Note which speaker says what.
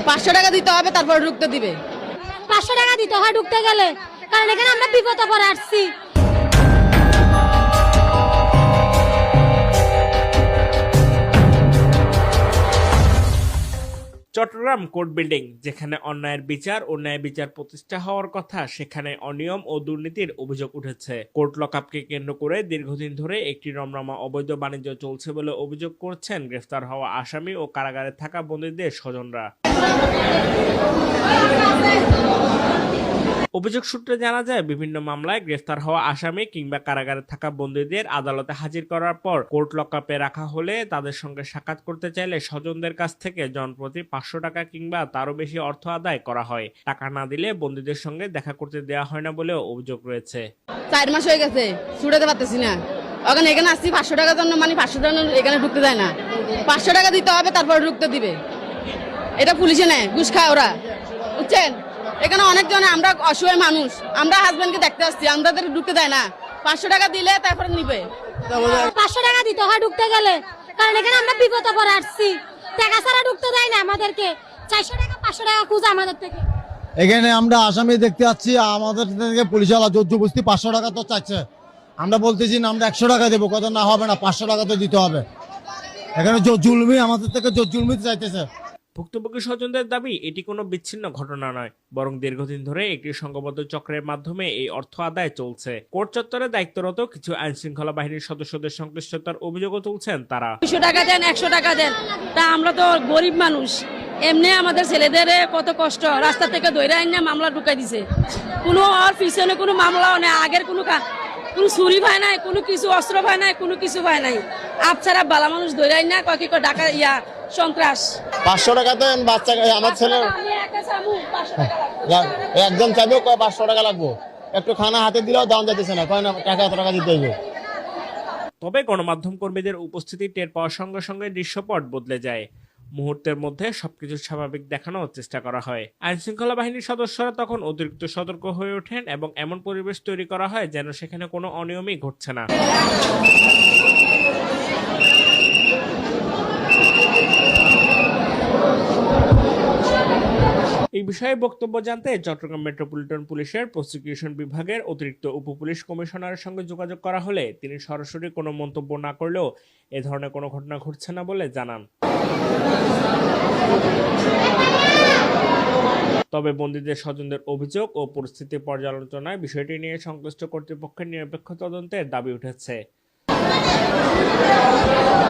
Speaker 1: 500 টাকা দিতে হবে, তারপর ঢুকতে দিবে।
Speaker 2: 500 টাকা দিতে হয় ঢুকতে গেলে, কারণ এখানে আমরা বিপদে পড়ে আসছি।
Speaker 3: চট্টগ্রাম কোর্ট বিল্ডিং, যেখানে অন্যায়ের বিচার ও ন্যায় বিচার প্রতিষ্ঠা হওয়ার কথা, সেখানে অনিয়ম ও দুর্নীতির অভিযোগ উঠেছে। কোর্ট লকআপকে কেন্দ্র করে দীর্ঘদিন ধরে একটি রমরমা অবৈধ বাণিজ্য চলছে বলে অভিযোগ করছেন গ্রেফতার হওয়া আসামি ও কারাগারে থাকা বন্দীদের স্বজনরা। অভিযোগ সূত্রে জানা যায়, বিভিন্ন মামলায় গ্রেফতার হওয়া আসামি কিংবা কারাগারে থাকা বন্দীদের আদালতে হাজির করার পর কোর্ট লকআপে রাখা হলে তাদের সঙ্গে সাক্ষাৎ করতে চাইলে স্বজনদের কাছ থেকে জনপ্রতি 500 টাকা কিংবা তারও বেশি অর্থ আদায় করা হয়। টাকা না দিলে বন্দীদের সঙ্গে দেখা করতে দেওয়া হয় না বলেও অভিযোগ রয়েছে।
Speaker 1: 4 মাস হয়ে গেছে, ছুটাতে পারতেছি না। ওখানে এখানে আসছি 500 টাকার জন্য, মানে 500 টাকা এখানে ঢুকতে দেয় না। 500 টাকা দিতে হবে, তারপর ঢুকতে দিবে। এটা পুলিশে নেয়, ঘুষ খায় ওরা, বুঝছেন? এখানে অনেকজনে, আমরা অসহায় মানুষ, আমরা হাজবেন্ডকে দেখতে আসছি, আমাদের ঢুকতে দেয় না। 500 টাকা দিলে তারপর নিবে।
Speaker 2: 500 টাকা দিতে হয় ঢুকতে গেলে, কারণ এখানে আমরা বিপদে পড়ে আসছি। টাকা ছাড়া ঢুকতে দেয় না আমাদেরকে। 400 টাকা 500 টাকা খুঁজে আমাদের থেকে।
Speaker 4: এখানে আমরা আসামি দেখতে পাচ্ছি, আমাদের থেকে পুলিশওয়ালা জোর জবরদস্তি 500 টাকা তো চাইছে। আমরা বলতেছি না, আমরা 100 টাকা দেবো, কথা না হবে না, 500 টাকা তো দিতে হবে। এখানে জোর জুলমি, আমাদের থেকে জোর জুলমি চাইতেছে।
Speaker 3: ভুক্তভোগী স্বজনদের দাবি, এটি কোনো বিচ্ছিন্ন ঘটনা নয়, বরং দীর্ঘদিন ধরে একটি সংঘবদ্ধ চক্রের মাধ্যমে এই অর্থ আদায় চলছে। কোর্ট চত্বরে দায়িত্বরত কিছু আইন শৃঙ্খলা বাহিনীর সদস্যদের সংশ্লিষ্টতার অভিযোগও তুলছেন তারা।
Speaker 5: 200 টাকা দেন, 100 টাকা দেন, তা আমরা তো গরিব মানুষ, এমনি আমাদের ছেলেদের কত কষ্ট, রাস্তা থেকে ধরে আইনা মামলা ঢুকাই দিছে। কোনো আর পিছনে কোনো মামলাও নেই, আগের কোনো চুরি পায় নাই, কোনো কিছু অস্ত্র পায় নাই, কোনো কিছু পায় নাই। আপছাড়া বালা মানুষ ধরে আইনা কয়েক টাকা সন্ত্রাস।
Speaker 4: 500 টাকা দেন, বাচ্চা আমার ছেলে একজন চাইবে 500 টাকা লাগবো, একটু খানা হাতে দিলেও দাম যাইতেছে না, কয় না টাকা এত টাকা দিতে হইবে।
Speaker 3: তবে গণমাধ্যম কর্মীদের উপস্থিতি টের পাওয়ার সঙ্গে সঙ্গে দৃশ্যপট বদলে যায়। মুহূর্তের মধ্যে সবকিছু স্বাভাবিক দেখানোর চেষ্টা করা হয়। আইন শৃঙ্খলা বাহিনীর সদস্যরা তখন অতিরিক্ত সতর্ক হয়ে ওঠেন এবং এমন পরিবেশ তৈরি করা হয় যেন সেখানে কোনো অনিয়মই ঘটছে না। এই বিষয়ে বক্তব্য জানতে চট্টগ্রাম মেট্রোপলিটন পুলিশের প্রসিকিউশন বিভাগের অতিরিক্ত উপপুলিশ কমিশনারের সঙ্গে যোগাযোগ করা হলে তিনি সরাসরি কোনো মন্তব্য না করলেও এ ধরনের কোনো ঘটনা ঘটছে না বলে জানান। তবে বন্দীদের স্বজনদের অভিযোগ ও পরিস্থিতি পর্যালোচনায় বিষয়টি নিয়ে সংশ্লিষ্ট কর্তৃপক্ষের নিরপেক্ষ তদন্তের দাবি উঠেছে।